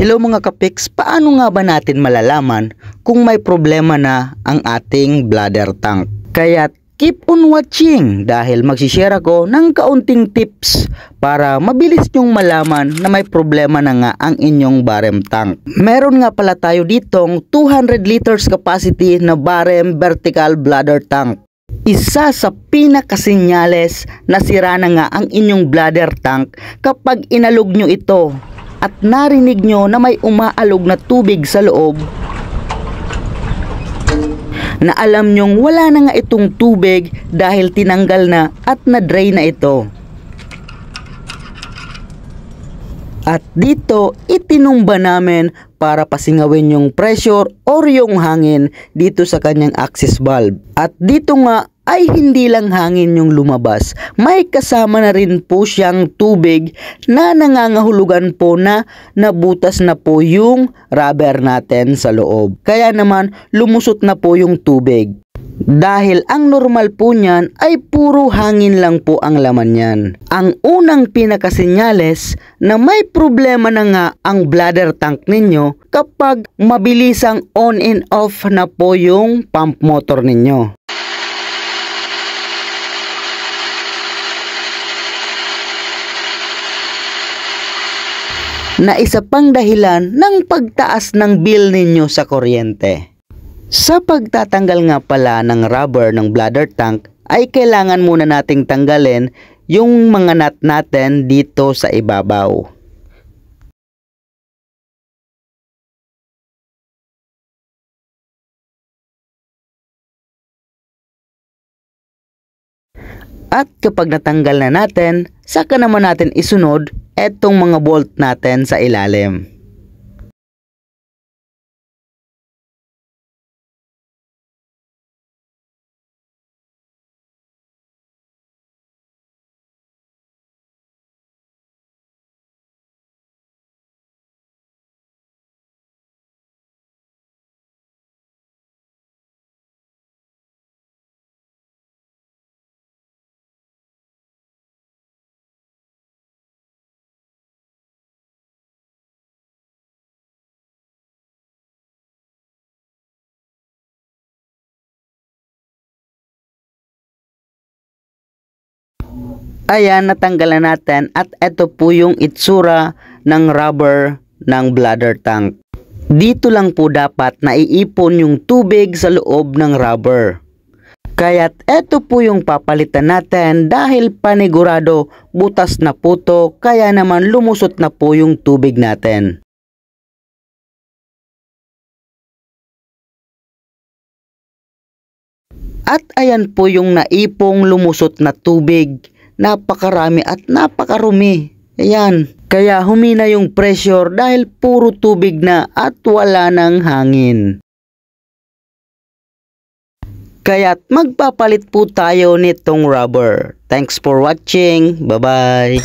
Hello mga kapiks, paano nga ba natin malalaman kung may problema na ang ating bladder tank? Kaya keep on watching dahil magsishare ako ng kaunting tips para mabilis nyong malaman na may problema na nga ang inyong barem tank. Meron nga pala tayo ditong 200 liters capacity na barem vertical bladder tank. Isa sa pinakasinyales na sira na nga ang inyong bladder tank kapag inalog nyo ito at narinig nyo na may umaalog na tubig sa loob, na alam nyong wala na nga itong tubig dahil tinanggal na at na-drain na ito. At dito itinumba namin para pasingawin yung pressure or yung hangin dito sa kanyang access valve. At dito nga ay hindi lang hangin yung lumabas, may kasama na rin po siyang tubig na nangangahulugan po na nabutas na po yung rubber natin sa loob. Kaya naman lumusot na po yung tubig. Dahil ang normal po niyan ay puro hangin lang po ang laman niyan. Ang unang pinakasinyales na may problema na nga ang bladder tank ninyo kapag mabilisang on and off na po yung pump motor ninyo. Na isa pang dahilan ng pagtaas ng bill ninyo sa kuryente. Sa pagtatanggal nga pala ng rubber ng bladder tank ay kailangan muna nating tanggalin yung mga nut natin dito sa ibabaw. At kapag natanggal na natin, saka naman natin isunod etong mga bolt natin sa ilalim. Ayan, natanggal na natin at ito po yung itsura ng rubber ng bladder tank. Dito lang po dapat naiipon yung tubig sa loob ng rubber. Kaya't ito po yung papalitan natin dahil panigurado butas na po to, kaya naman lumusot na po yung tubig natin. At ayan po yung naipong lumusot na tubig. Napakarami at napakarumi. Ayan. Kaya humina yung pressure dahil puro tubig na at wala ng hangin. Kaya't magpapalit po tayo nitong rubber. Thanks for watching. Bye-bye.